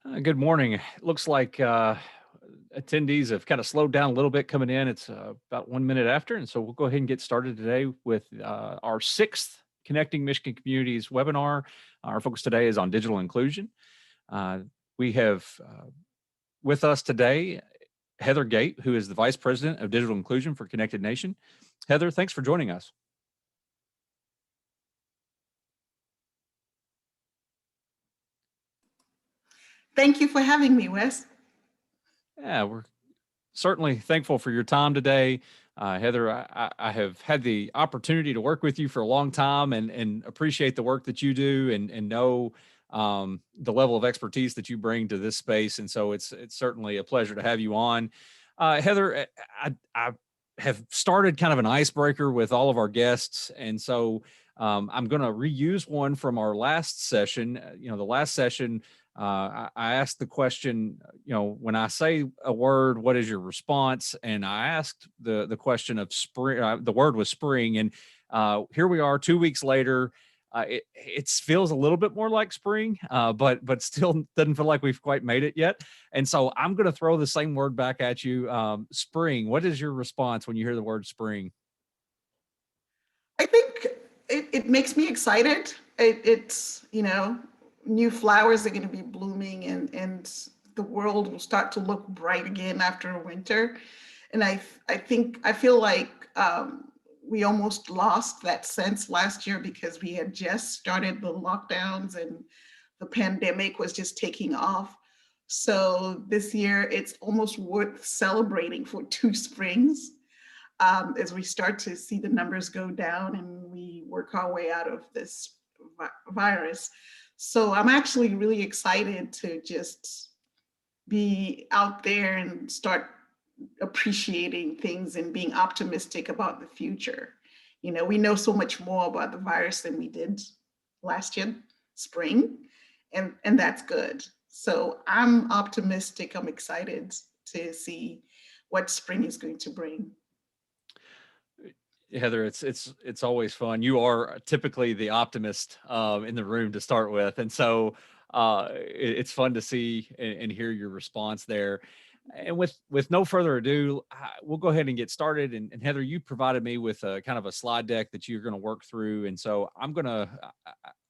Good morning. It looks like attendees have kind of slowed down a little bit coming in. It's about 1 minute after. And so we'll go ahead and get started today with our sixth Connecting Michigan Communities webinar. Our focus today is on digital inclusion. Uh, we have with us today Heather Gate, who is the Vice President of Digital Inclusion for Connected Nation. Heather, thanks for joining us. Thank you for having me, Wes. Yeah, we're certainly thankful for your time today. Heather, I have had the opportunity to work with you for a long time and appreciate the work that you do and know the level of expertise that you bring to this space. And so it's certainly a pleasure to have you on. Heather, I have started kind of an icebreaker with all of our guests. And so I'm going to reuse one from our last session. The last session, I asked the question, when I say a word, what is your response? And I asked the question of spring, the word was spring. And here we are 2 weeks later. It feels a little bit more like spring, but still doesn't feel like we've quite made it yet. And so I'm going to throw the same word back at you. Spring. What is your response when you hear the word spring? I think it makes me excited. It's, new flowers are going to be blooming and the world will start to look bright again after winter. And I feel like we almost lost that sense last year because we had just started the lockdowns and the pandemic was just taking off. So this year it's almost worth celebrating for two springs as we start to see the numbers go down and we work our way out of this virus. So I'm actually really excited to just be out there and start appreciating things and being optimistic about the future. We know so much more about the virus than we did last year, spring, and that's good. So I'm optimistic. I'm excited to see what spring is going to bring. Heather, it's always fun. You are typically the optimist in the room to start with, and so it's fun to see and hear your response there. And with no further ado, we'll go ahead and get started. And Heather, you provided me with a kind of a slide deck that you're going to work through, and so I'm going to,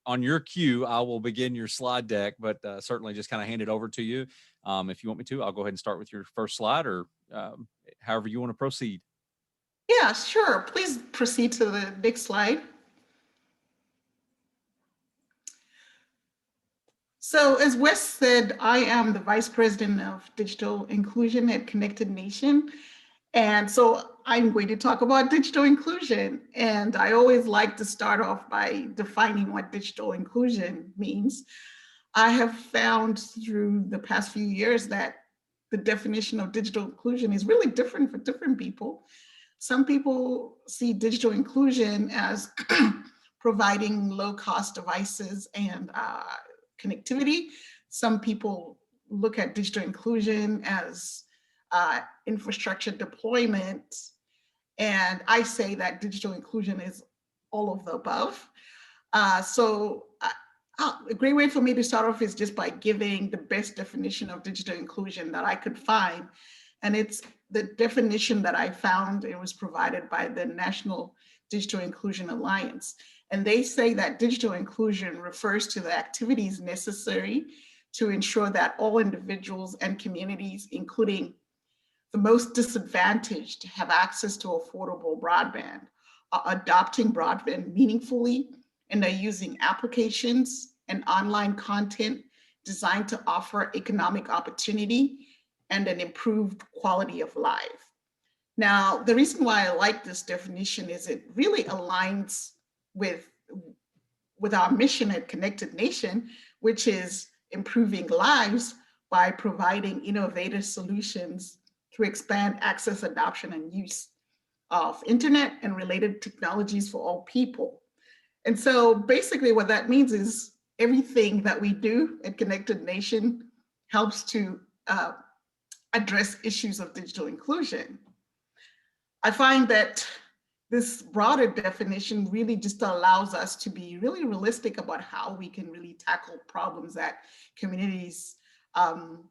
on your cue, I will begin your slide deck, but certainly just kind of hand it over to you. If you want me to, I'll go ahead and start with your first slide, or however you want to proceed. Yeah, sure. Please proceed to the next slide. So as Wes said, I am the Vice President of Digital Inclusion at Connected Nation. And so I'm going to talk about digital inclusion. And I always like to start off by defining what digital inclusion means. I have found through the past few years that the definition of digital inclusion is really different for different people. Some people see digital inclusion as providing low-cost devices and connectivity. Some people look at digital inclusion as infrastructure deployment. And I say that digital inclusion is all of the above. A great way for me to start off is just by giving the best definition of digital inclusion that I could find. And it's the definition that I found. It was provided by the National Digital Inclusion Alliance. And they say that digital inclusion refers to the activities necessary to ensure that all individuals and communities, including the most disadvantaged, have access to affordable broadband, are adopting broadband meaningfully, and are using applications and online content designed to offer economic opportunity and an improved quality of life. Now, the reason why I like this definition is it really aligns with our mission at Connected Nation, which is improving lives by providing innovative solutions to expand access, adoption, and use of internet and related technologies for all people. And so basically what that means is everything that we do at Connected Nation helps to address issues of digital inclusion. I find that this broader definition really just allows us to be really realistic about how we can really tackle problems that communities um,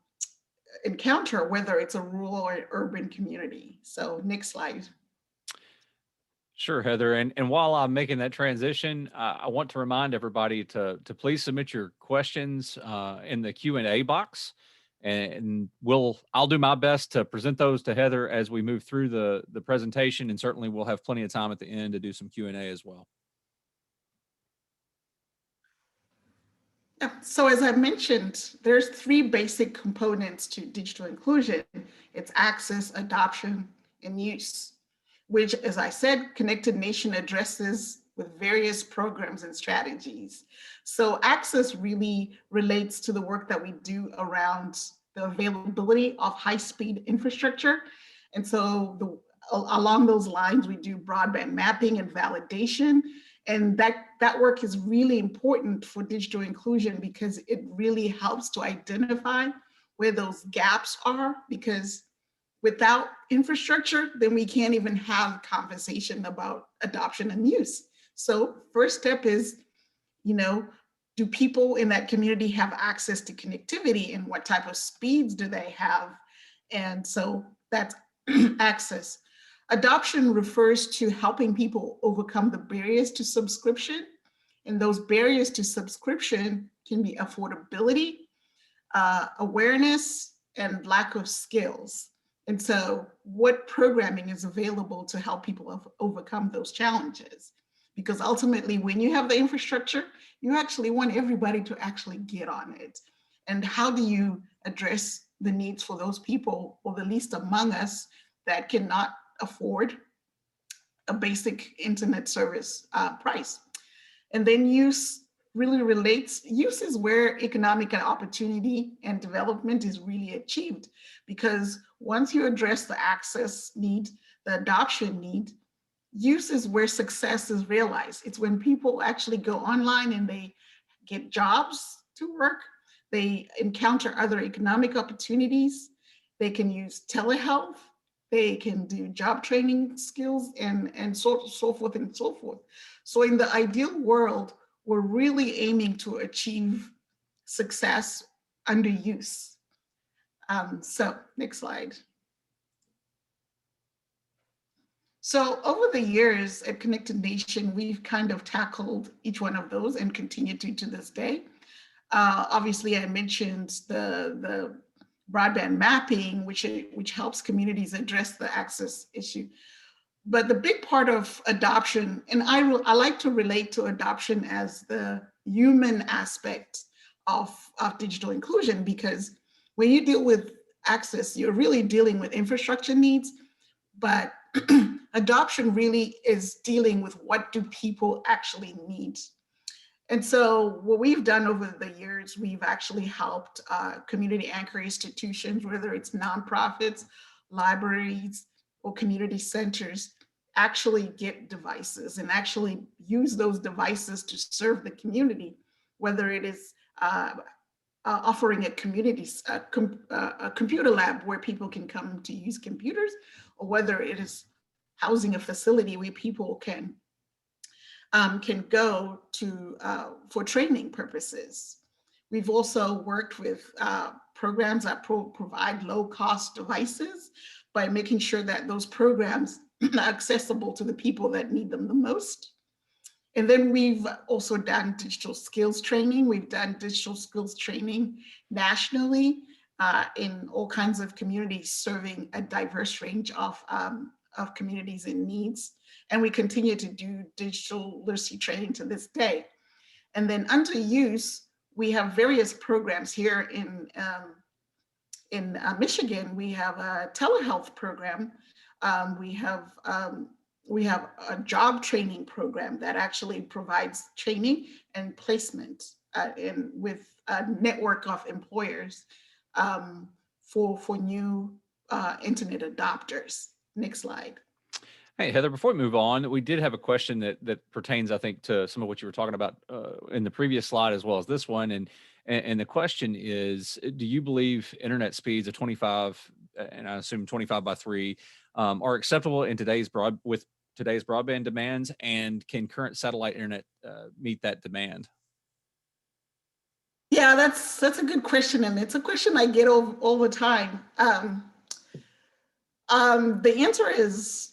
encounter, whether it's a rural or urban community. So next slide. Sure, Heather. And while I'm making that transition, I want to remind everybody to please submit your questions in the Q&A box, and I'll do my best to present those to Heather as we move through the presentation, and certainly we'll have plenty of time at the end to do some Q&A as well. Yeah. So as I mentioned, there's three basic components to digital inclusion. It's access, adoption, and use, which, as I said, Connected Nation addresses with various programs and strategies. So access really relates to the work that we do around the availability of high-speed infrastructure. And so along those lines, we do broadband mapping and validation. And that work is really important for digital inclusion because it really helps to identify where those gaps are, because without infrastructure, then we can't even have conversation about adoption and use. So first step is, do people in that community have access to connectivity, and what type of speeds do they have? And so that's access. Adoption refers to helping people overcome the barriers to subscription. And those barriers to subscription can be affordability, awareness, and lack of skills. And so what programming is available to help people overcome those challenges? Because ultimately, when you have the infrastructure, you actually want everybody to actually get on it. And how do you address the needs for those people, or the least among us, that cannot afford a basic internet service price? And then use really relates, use is where economic and opportunity and development is really achieved. Because once you address the access need, the adoption need, use is where success is realized. It's when people actually go online and they get jobs to work, they encounter other economic opportunities, they can use telehealth, they can do job training skills, and so forth and so forth. So in the ideal world, we're really aiming to achieve success under use. So next slide. So over the years at Connected Nation, we've kind of tackled each one of those and continue to this day. Obviously, I mentioned the broadband mapping, which helps communities address the access issue. But the big part of adoption, and I like to relate to adoption as the human aspect of digital inclusion, because when you deal with access, you're really dealing with infrastructure needs, but adoption really is dealing with what do people actually need. And so what we've done over the years, we've actually helped community anchor institutions, whether it's nonprofits, libraries, or community centers, actually get devices and actually use those devices to serve the community, whether it is offering a computer lab where people can come to use computers, or whether it is housing a facility where people can go to for training purposes. We've also worked with programs that provide low-cost devices by making sure that those programs are accessible to the people that need them the most. And then we've also done digital skills training. We've done digital skills training nationally in all kinds of communities, serving a diverse range of communities and needs. And we continue to do digital literacy training to this day. And then under use, we have various programs here in Michigan. We have a telehealth program. We have a job training program that actually provides training and placement with a network of employers for new internet adopters. Next slide. Hey, Heather, before we move on, we did have a question that pertains, I think, to some of what you were talking about in the previous slide as well as this one. And the question is, do you believe internet speeds of 25, and I assume 25 by 3, are acceptable in today's broadband demands, and can current satellite internet meet that demand? Yeah, Yeah, that's a good question, and it's a question I get all the time. The answer is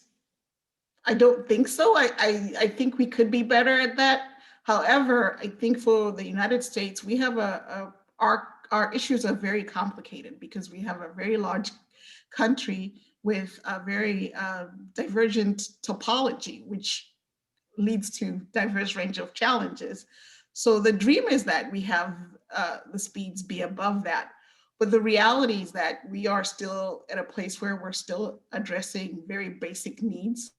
I don't think so. I think we could be better at that. However, I think for the United States, we have our issues are very complicated because we have a very large country with a very divergent topology, which leads to diverse range of challenges. So the dream is that we have the speeds be above that. But the reality is that we are still at a place where we're still addressing very basic needs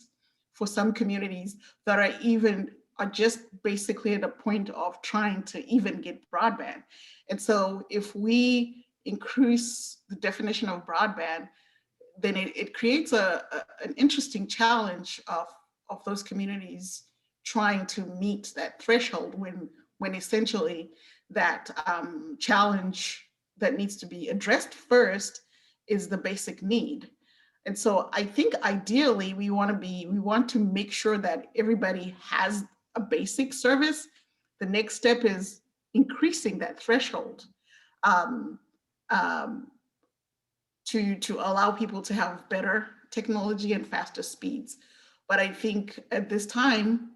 for some communities that are just basically at a point of trying to even get broadband. And so if we increase the definition of broadband, then it creates an interesting challenge of those communities trying to meet that threshold when essentially that challenge that needs to be addressed first is the basic need. And so I think ideally we want to make sure that everybody has a basic service. The next step is increasing that threshold. Um, um, to allow people to have better technology and faster speeds. But I think at this time,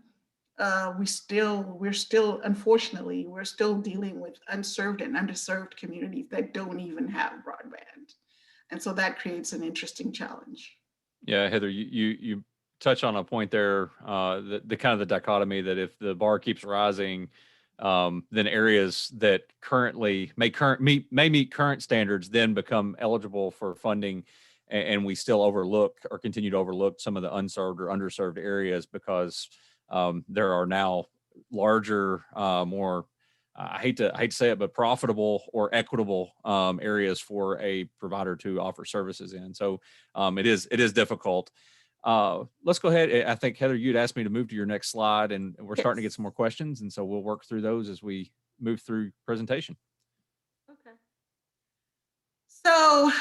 unfortunately, we're still dealing with unserved and underserved communities that don't even have broadband. And so that creates an interesting challenge. Yeah, Heather, you touch on a point there, the kind of the dichotomy that if the bar keeps rising, then areas that currently may meet current standards then become eligible for funding, and we still overlook or continue to overlook some of the unserved or underserved areas because there are now larger, more I hate to say it, but profitable or equitable areas for a provider to offer services in. So it is difficult. Let's go ahead. I think Heather, you'd asked me to move to your next slide, and we're starting to get Yes. some more questions, and so we'll work through those as we move through presentation. Okay. So,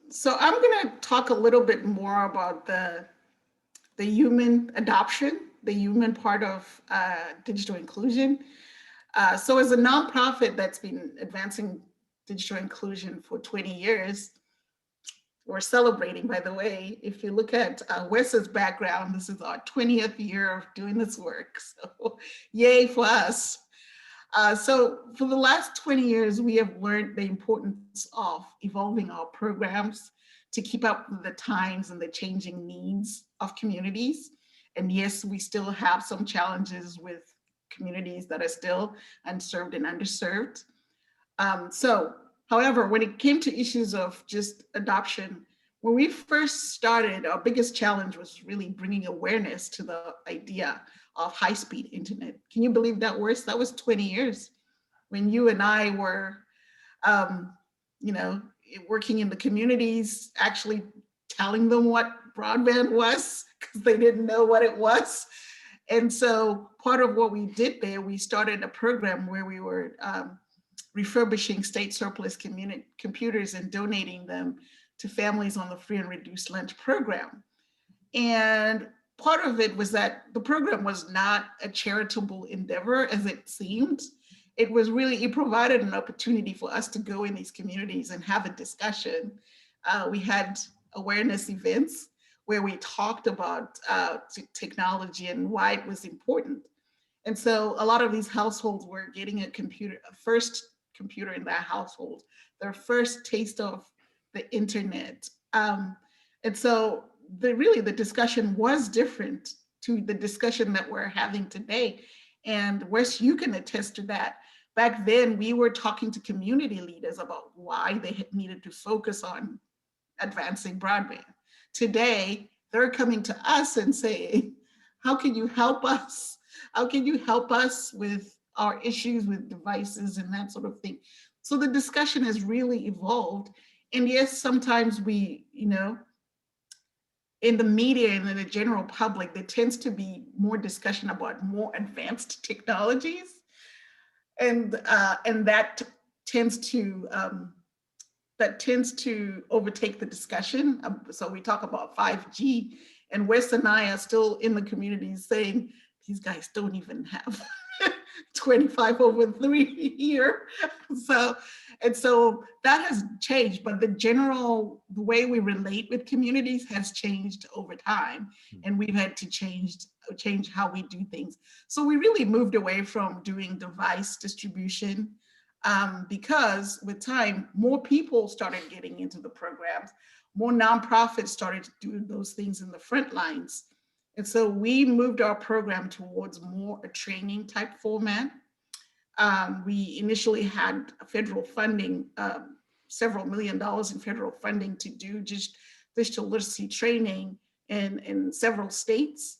so I'm going to talk a little bit more about the human adoption, the human part of digital inclusion. So as a nonprofit that's been advancing digital inclusion for 20 years, we're celebrating, by the way. If you look at Wes's background, this is our 20th year of doing this work. So yay for us. So for the last 20 years, we have learned the importance of evolving our programs to keep up with the times and the changing needs of communities. And yes, we still have some challenges with communities that are still unserved and underserved. However, when it came to issues of just adoption, when we first started, our biggest challenge was really bringing awareness to the idea of high-speed internet. Can you believe that that was 20 years when you and I were, um, you know, working in the communities, actually telling them what broadband was because they didn't know what it was. And so part of what we did there, we started a program where we were refurbishing state surplus computers and donating them to families on the free and reduced lunch program. And part of it was that the program was not a charitable endeavor as it seemed. It provided an opportunity for us to go in these communities and have a discussion. We had awareness events where we talked about technology and why it was important. And so a lot of these households were getting a first computer in that household, their first taste of the internet. And so the discussion was different to the discussion that we're having today. And Wes, you can attest to that. Back then, we were talking to community leaders about why they needed to focus on advancing broadband. Today, they're coming to us and saying, how can you help us? How can you help us with our issues with devices and that sort of thing? So the discussion has really evolved. And yes, sometimes in the media and in the general public, there tends to be more discussion about more advanced technologies. And tends to um, that tends to overtake the discussion. So we talk about 5G, and Wes and I are still in the community saying these guys don't even have 25/3 here. So, and so that has changed, but the general way we relate with communities has changed over time, and we've had to change how we do things. So we really moved away from doing device distribution, because with time, more people started getting into the programs, more nonprofits started doing those things in the front lines. And so we moved our program towards more a training type format. We initially had federal funding, several $1 million in federal funding to do just digital literacy training in several states.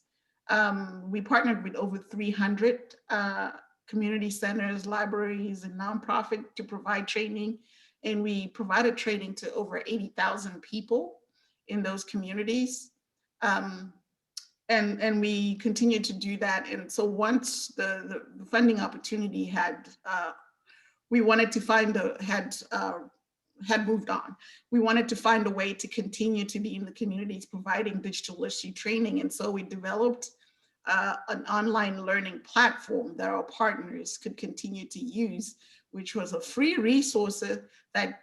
We partnered with over 300 community centers, libraries, and nonprofit to provide training. And we provided training to over 80,000 people in those communities. Um, and we continued to do that. And so once the funding opportunity we wanted to find had moved on. We wanted to find a way to continue to be in the communities providing digital literacy training. And so we developed an online learning platform that our partners could continue to use, which was a free resource that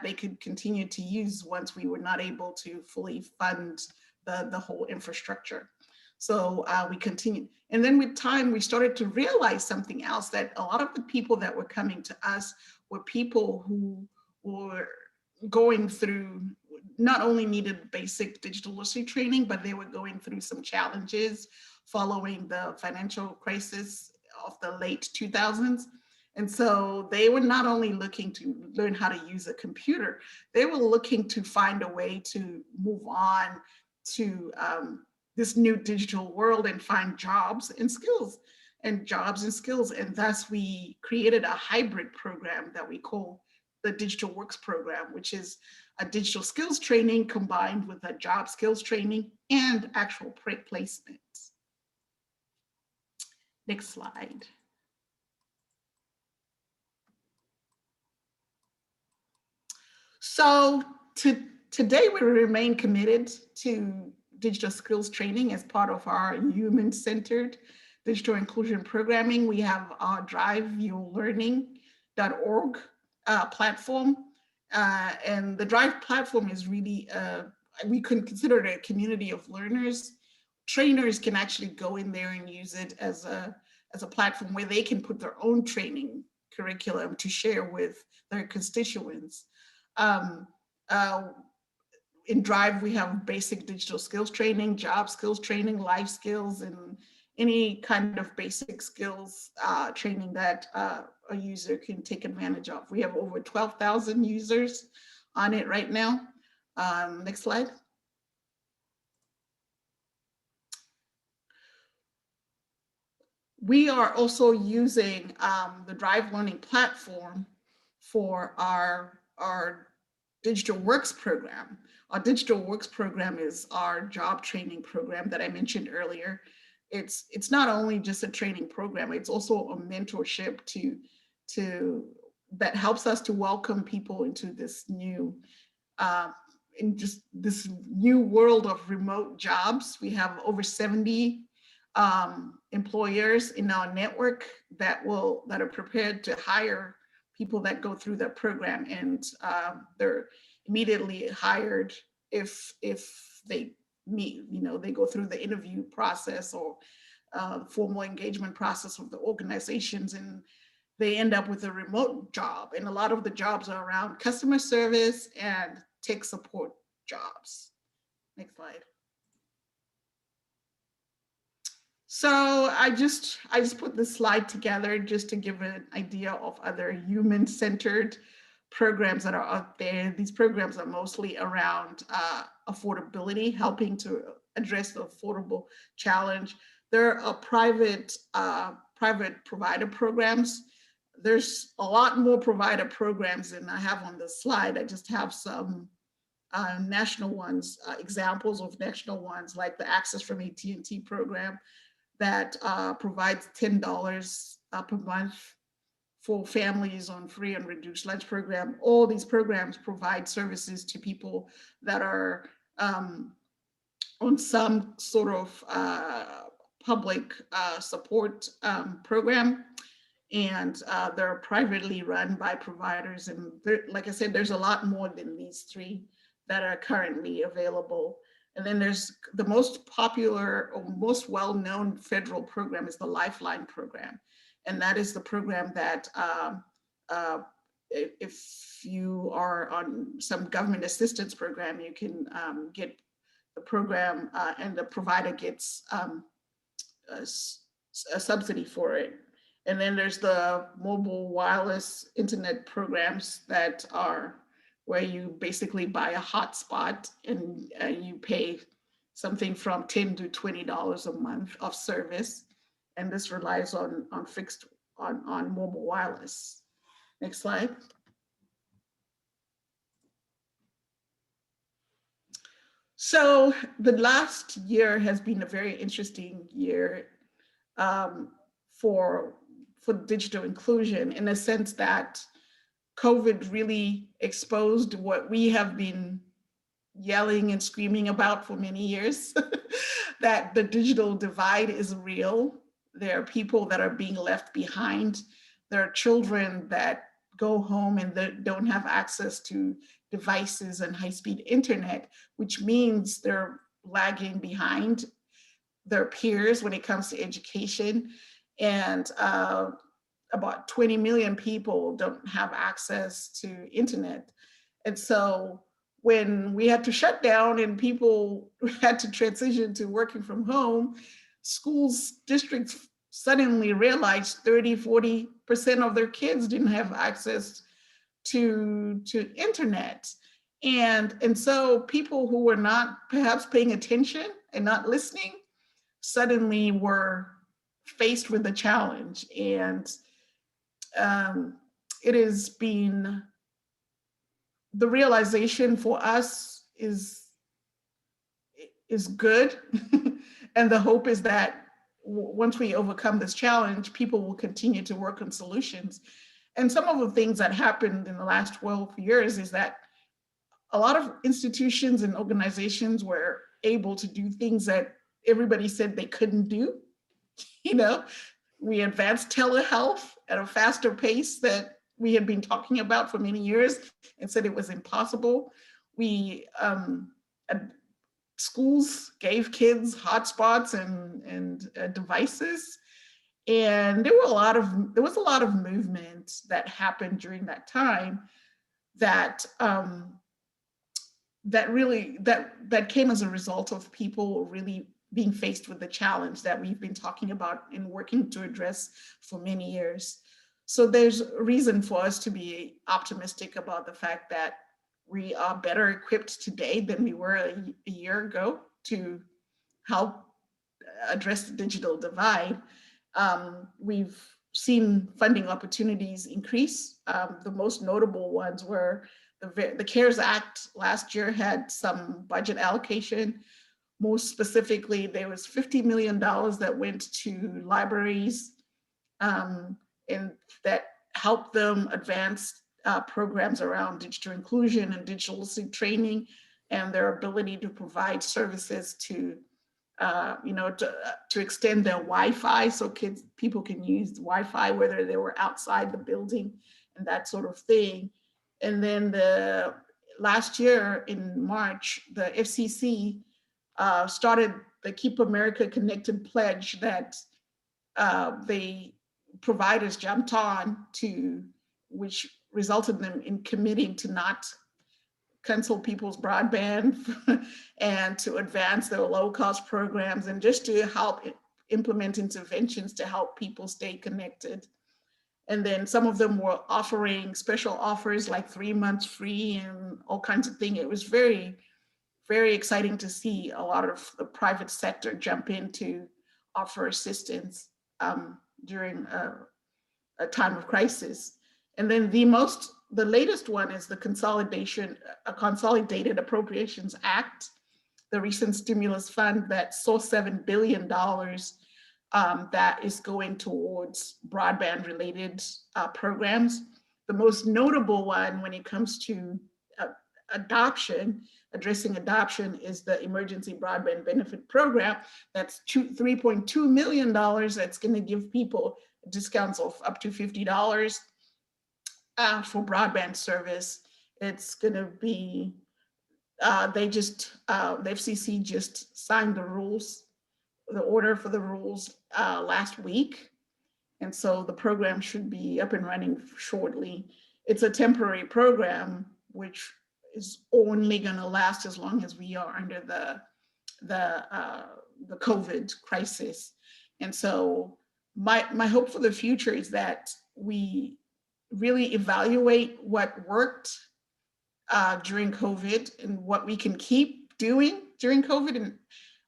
they could continue to use once we were not able to fully fund the whole infrastructure. So we continued. And then with time, we started to realize something else, that a lot of the people that were coming to us were people who were going through, not only needed basic digital literacy training, but they were going through some challenges following the financial crisis of the late 2000s. And so they were not only looking to learn how to use a computer, they were looking to find a way to move on to this new digital world and find jobs and skills. And thus we created a hybrid program that we call the Digital Works program, which is a digital skills training combined with a job skills training and actual placements. Next slide. So today we remain committed to digital skills training as part of our human-centered digital inclusion programming. We have our driveyourlearning.org platform. And the Drive platform is really, we can consider it a community of learners. Trainers can actually go in there and use it as a platform where they can put their own training curriculum to share with their constituents. In Drive, we have basic digital skills training, job skills training, life skills, and any kind of basic skills training that a user can take advantage of. We have over 12,000 users on it right now. Next slide. We are also using the Drive Learning platform for our Digital Works program. Our Digital Works program is our job training program that I mentioned earlier. It's not only just a training program, it's also a mentorship that helps us to welcome people into this new world of remote jobs. We have over 70 employers in our network that are prepared to hire people that go through that program, and they're immediately hired if they meet, they go through the interview process or formal engagement process of the organizations, and they end up with a remote job. And a lot of the jobs are around customer service and tech support jobs. Next slide. So I just put this slide together just to give an idea of other human-centered programs that are out there. These programs are mostly around affordability, helping to address the affordable challenge. There are private provider programs. There's a lot more provider programs than I have on this slide. I just have some national ones, examples of national ones, like the Access from AT&T program that provides $10 per month for families on free and reduced lunch program. All these programs provide services to people that are on some sort of public support program. and they're privately run by providers. And like I said, there's a lot more than these three that are currently available. And then there's the most popular or most well-known federal program is the Lifeline program. And that is the program that if you are on some government assistance program, you can get the program and the provider gets a, a subsidy for it. And then there's the mobile wireless internet programs that are where you basically buy a hotspot and you pay something from $10 to $20 a month of service. And this relies on fixed on mobile wireless. Next slide. So the last year has been a very interesting year um, for digital inclusion, in a sense that COVID really exposed what we have been yelling and screaming about for many years, that the digital divide is real. There are people that are being left behind. There are children that go home and they don't have access to devices and high-speed internet, which means they're lagging behind their peers when it comes to education. And about 20 million people don't have access to internet. And so when we had to shut down and people had to transition to working from home, schools, districts suddenly realized 30, 40% of their kids didn't have access to internet. And so people who were not perhaps paying attention and not listening suddenly were faced with the challenge. And it has been, the realization for us is good. And the hope is that once we overcome this challenge, people will continue to work on solutions. And some of the things that happened in the last 12 years is that a lot of institutions and organizations were able to do things that everybody said they couldn't do. You know, we advanced telehealth at a faster pace that we had been talking about for many years and said it was impossible. We schools gave kids hotspots and devices, and there was a lot of movement that happened during that time that that came as a result of people really being faced with the challenge that we've been talking about and working to address for many years. So there's a reason for us to be optimistic about the fact that we are better equipped today than we were a year ago to help address the digital divide. We've seen funding opportunities increase. The most notable ones were the CARES Act last year had some budget allocation. Most specifically, there was $50 million that went to libraries and that helped them advance programs around digital inclusion and digital literacy training and their ability to provide services to to extend their Wi-Fi so people can use Wi-Fi whether they were outside the building and that sort of thing. And then last year in March, the FCC started the Keep America Connected pledge that the providers jumped on to, which resulted in them in committing to not cancel people's broadband and to advance their low-cost programs and just to help implement interventions to help people stay connected. And then some of them were offering special offers like 3 months free and all kinds of things. It was very, very exciting to see a lot of the private sector jump in to offer assistance during a time of crisis. And then the latest one is the Consolidated Appropriations Act, the recent stimulus fund that saw $7 billion that is going towards broadband related programs. The most notable one when it comes to addressing adoption is the Emergency Broadband Benefit Program. That's $3.2 million that's going to give people discounts of up to $50 for broadband service. It's going to be, the FCC just signed the rules, the order for the rules last week. And so the program should be up and running shortly. It's a temporary program, which is only going to last as long as we are under the uh, the COVID crisis. And so my hope for the future is that we really evaluate what worked during COVID and what we can keep doing during COVID, and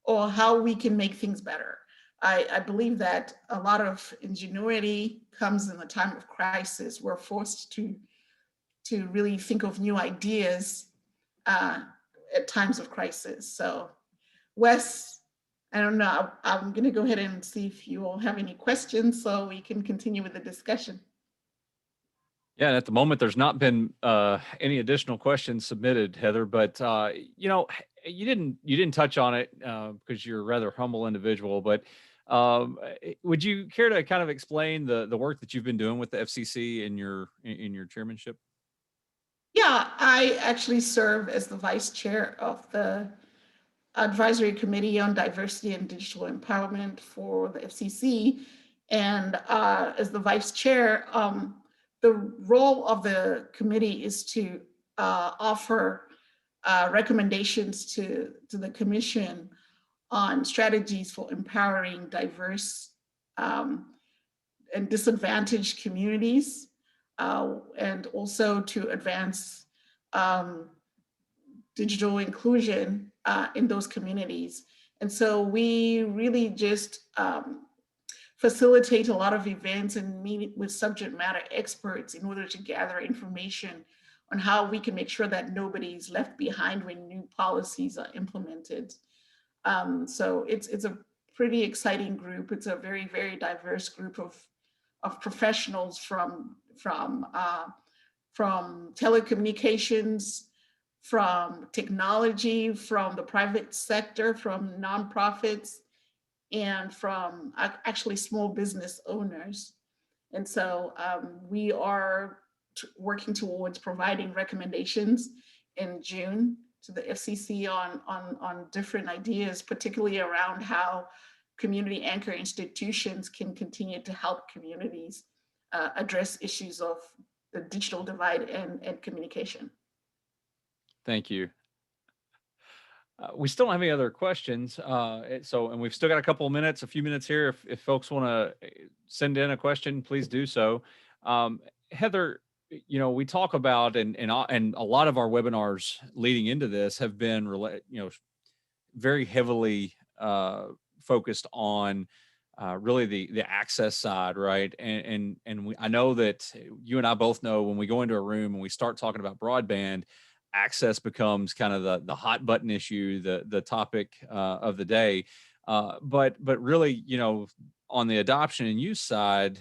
or how we can make things better. I believe that a lot of ingenuity comes in the time of crisis. We're forced to really think of new ideas uh, at times of crisis. So, Wes, I don't know. I'm going to go ahead and see if you all have any questions so we can continue with the discussion. Yeah, and at the moment, there's not been any additional questions submitted, Heather. But you didn't touch on it because you're a rather humble individual. But would you care to kind of explain the work that you've been doing with the FCC in your chairmanship? Yeah, I actually serve as the vice chair of the Advisory Committee on Diversity and Digital Empowerment for the FCC. And as the vice chair, the role of the committee is to offer recommendations to the commission on strategies for empowering diverse um, and disadvantaged communities, and also to advance um, digital inclusion in those communities. And so we really just facilitate a lot of events and meet with subject matter experts in order to gather information on how we can make sure that nobody's left behind when new policies are implemented. So it's a pretty exciting group. It's a very, very diverse group of professionals from telecommunications, from technology, from the private sector, from nonprofits, and from actually small business owners. And so we are working towards providing recommendations in June to the FCC on different ideas, particularly around how community anchor institutions can continue to help communities address issues of the digital divide and communication. Thank you. We still don't have any other questions. And we've still got a couple of minutes, a few minutes here. If folks want to send in a question, please do so. Heather, we talk about, and a lot of our webinars leading into this have been, very heavily focused on really the access side, right? I know that you and I both know when we go into a room and we start talking about broadband, access becomes kind of the hot button issue, the topic of the day. But really, on the adoption and use side,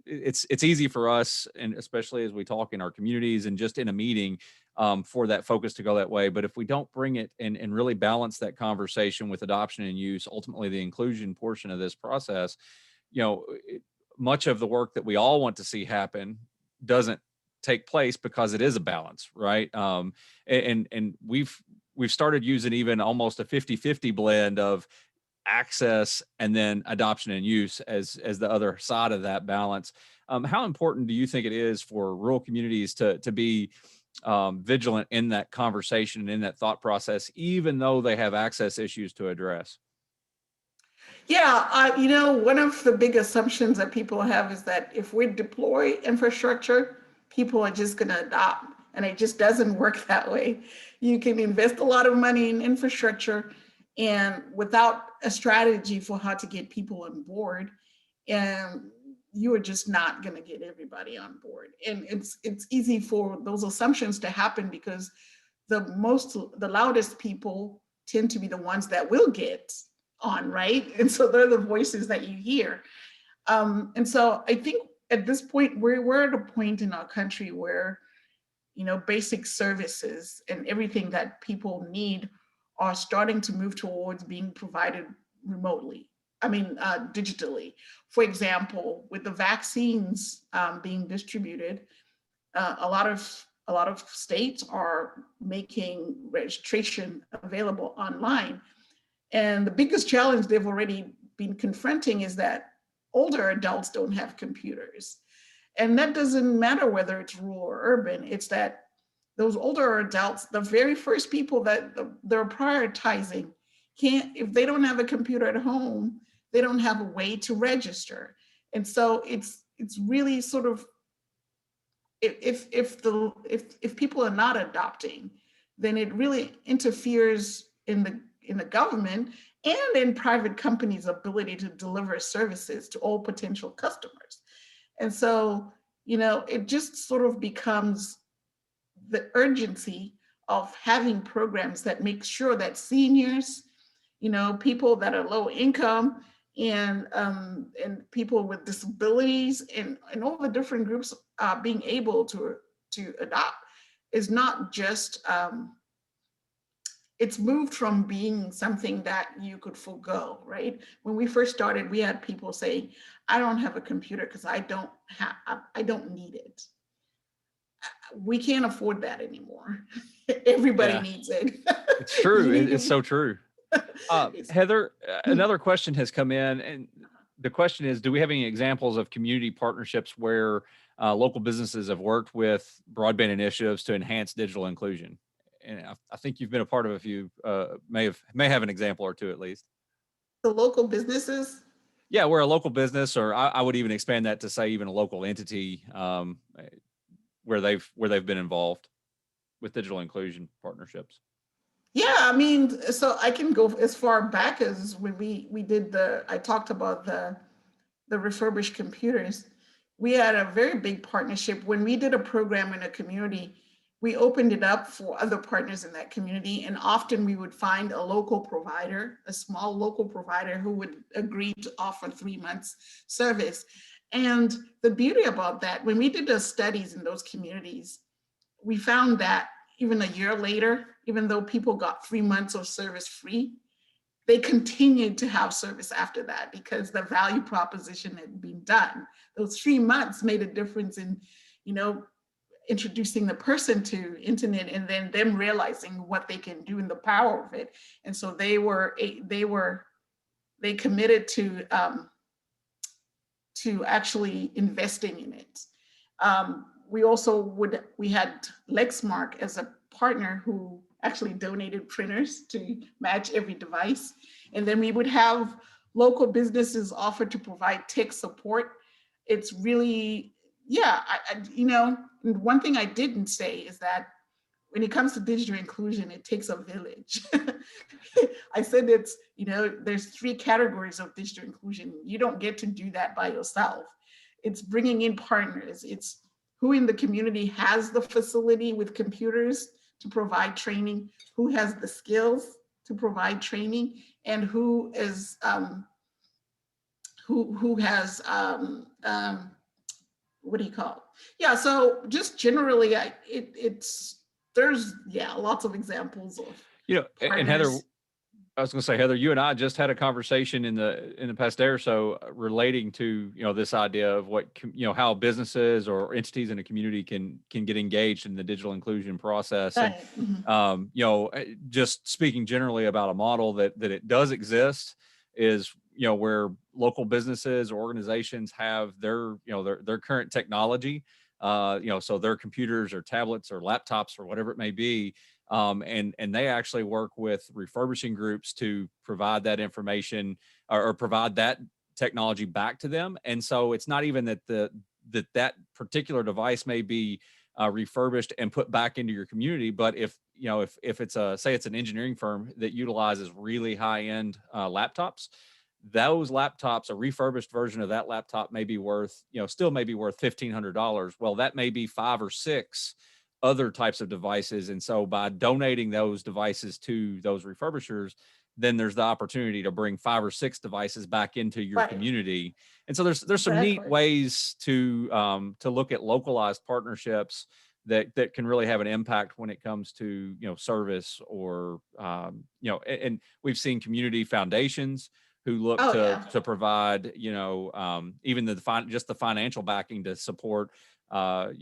it's easy for us, and especially as we talk in our communities and just in a meeting, for that focus to go that way. But if we don't bring it and really balance that conversation with adoption and use, ultimately the inclusion portion of this process, much of the work that we all want to see happen doesn't take place because it is a balance, right? And we've started using even almost a 50-50 blend of access and then adoption and use as the other side of that balance. How important do you think it is for rural communities to be vigilant in that conversation and in that thought process, even though they have access issues to address? Yeah, one of the big assumptions that people have is that if we deploy infrastructure, people are just going to adopt, and it just doesn't work that way. You can invest a lot of money in infrastructure, and without a strategy for how to get people on board, and you are just not going to get everybody on board. And it's easy for those assumptions to happen because the loudest people tend to be the ones that will get on, right? And so they're the voices that you hear. And so I think at this point, we're at a point in our country where, basic services and everything that people need are starting to move towards being provided remotely. digitally. For example, with the vaccines being distributed, a lot of states are making registration available online. And the biggest challenge they've already been confronting is that older adults don't have computers. And that doesn't matter whether it's rural or urban, it's that those older adults, the very first people that they're prioritizing, can't, if they don't have a computer at home, they don't have a way to register. And so it's really sort of, if people are not adopting, then it really interferes in the government and in private companies' ability to deliver services to all potential customers. And so, it just sort of becomes the urgency of having programs that make sure that seniors, people that are low income, and people with disabilities, and all the different groups being able to adopt, is not just it's moved from being something that you could forego, right? When we first started, we had people say, I don't have a computer because I don't need it. We can't afford that anymore. Everybody Yeah, needs it. it's true. You need It's to. so true. Heather, another question has come in, and the question is, do we have any examples of community partnerships where local businesses have worked with broadband initiatives to enhance digital inclusion? And I think you've been a part of a few, may have an example or two at least. The local businesses. Yeah, we're a local business, or I would even expand that to say even a local entity where they've been involved with digital inclusion partnerships. Yeah, I mean, so I can go as far back as when we did I talked about the refurbished computers. We had a very big partnership when we did a program in a community. We opened it up for other partners in that community, and often we would find a local provider, a small local provider, who would agree to offer 3 months service. And the beauty about that, when we did the studies in those communities, we found that even a year later, even though people got 3 months of service free, they continued to have service after that because the value proposition had been done. Those 3 months made a difference in, you know, introducing the person to internet, and then them realizing what they can do and the power of it. And so they committed to actually investing in it. We had Lexmark as a partner who actually donated printers to match every device. And then we would have local businesses offer to provide tech support. It's really, yeah, one thing I didn't say is that when it comes to digital inclusion, it takes a village. I said there's 3 categories of digital inclusion. You don't get to do that by yourself. It's bringing in partners. It's who in the community has the facility with computers to provide training, who has the skills to provide training, and who is who has what do you call it? Yeah, so just generally, there's lots of examples of And Heather, partners. I was going to say, Heather, you and I just had a conversation in the past day or so relating to this idea of what how businesses or entities in a community can get engaged in the digital inclusion process, and Right. Mhm. just speaking generally about a model that it does exist is where local businesses or organizations have their current technology, so their computers or tablets or laptops or whatever it may be. And they actually work with refurbishing groups to provide that information or provide that technology back to them. And so it's not even that that particular device may be refurbished and put back into your community, but if it's say it's an engineering firm that utilizes really high end laptops, those laptops, a refurbished version of that laptop may be worth, still may be worth $1,500. Well, that may be 5 or 6 other types of devices. And so by donating those devices to those refurbishers, then there's the opportunity to bring 5 or 6 devices back into your Right. community. And so there's some neat Exactly. ways to look at localized partnerships that can really have an impact when it comes to service or and we've seen community foundations who look Oh, yeah. to provide, even just the financial backing to support, a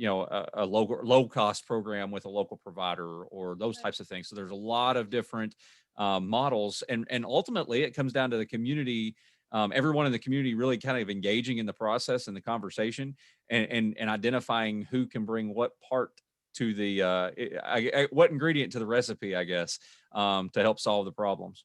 low cost program with a local provider or those Right. types of things. So there's a lot of different models, and ultimately it comes down to the community. Everyone in the community really kind of engaging in the process and the conversation, and identifying who can bring what part to the what ingredient to the recipe, I guess, to help solve the problems.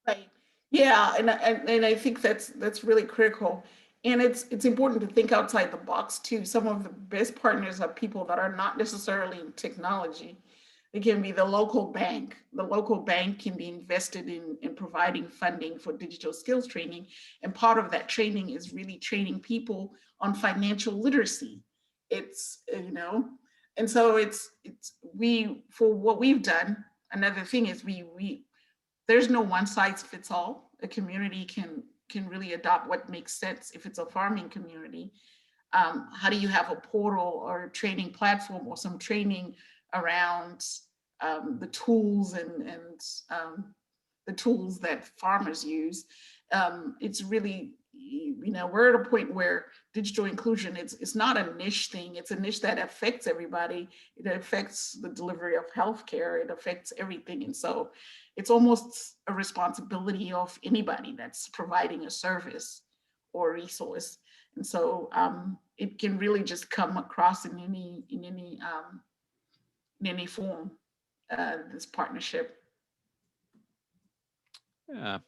Right. Yeah, and I think that's really critical. And it's important to think outside the box too. Some of the best partners are people that are not necessarily in technology. It can be the local bank. The local bank can be invested in providing funding for digital skills training. And part of that training is really training people on financial literacy. It's, and so it's we for what we've done. Another thing is we there's no one size fits all. A community can really adopt what makes sense. If it's a farming community, how do you have a portal or a training platform or some training around the tools and the tools that farmers use? It's really, we're at a point where digital inclusion, it's not a niche thing. It's a niche that affects everybody. It affects the delivery of healthcare. It affects everything. And so it's almost a responsibility of anybody that's providing a service or resource. And so it can really just come across in any form, this partnership. Yeah.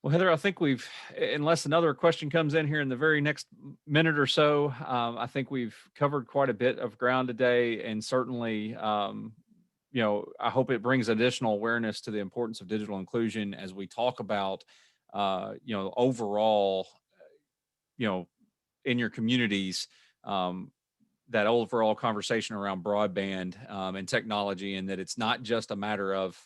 Well, Heather, I think unless another question comes in here in the very next minute or so, I think we've covered quite a bit of ground today, and certainly, I hope it brings additional awareness to the importance of digital inclusion as we talk about, overall, you know, in your communities, um, that overall conversation around broadband, and technology, and that it's not just a matter of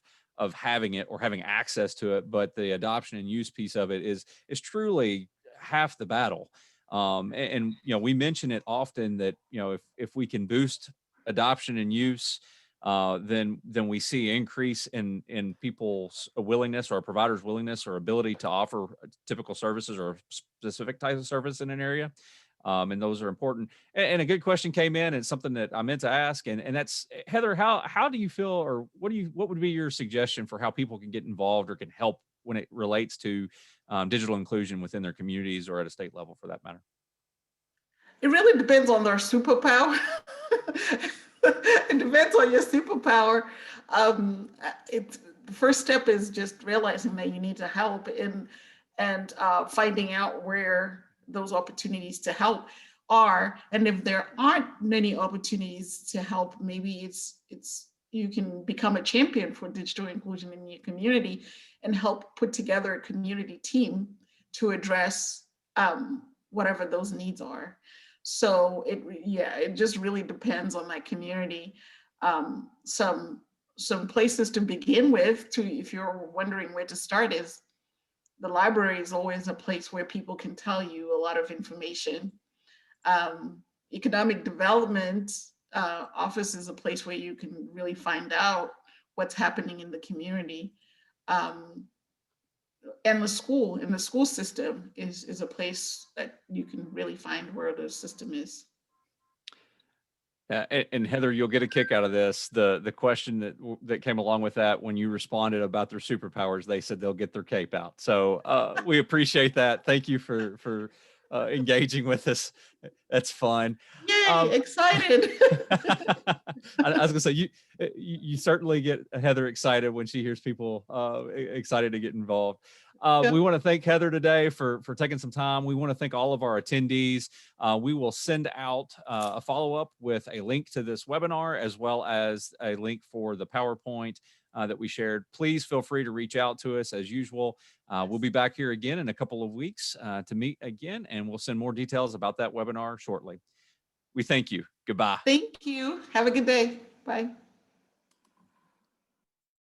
having it or having access to it, but the adoption and use piece of it is truly half the battle. We mention it often that, if we can boost adoption and use, then we see increase in people's willingness, or providers' willingness or ability to offer typical services or specific types of service in an area. And those are important. And a good question came in, and something that I meant to ask, and that's, Heather, how do you feel, or what would be your suggestion for how people can get involved or can help when it relates to digital inclusion within their communities or at a state level, for that matter? It really depends on their superpower. It depends on your superpower. It's the first step is just realizing that you need to help, and finding out where those opportunities to help are. And if there aren't many opportunities to help, maybe it's you can become a champion for digital inclusion in your community and help put together a community team to address whatever those needs are. So it just really depends on that community. Some places to begin with, to if you're wondering where to start, is the library is always a place where people can tell you a lot of information. Economic development office is a place where you can really find out what's happening in the community. Um, and the school system is a place that you can really find where the system is. And Heather, you'll get a kick out of this. The question that came along with that, when you responded about their superpowers, they said they'll get their cape out. So we appreciate that. Thank you for engaging with us. That's fun. Yay, Um, excited. I was gonna say, you certainly get Heather excited when she hears people excited to get involved. Yeah. We want to thank Heather today for taking some time. We want to thank all of our attendees. We will send out a follow-up with a link to this webinar, as well as a link for the PowerPoint that we shared. Please feel free to reach out to us as usual. We'll be back here again in a couple of weeks to meet again, and we'll send more details about that webinar shortly. We thank you. Goodbye. Thank you. Have a good day. Bye.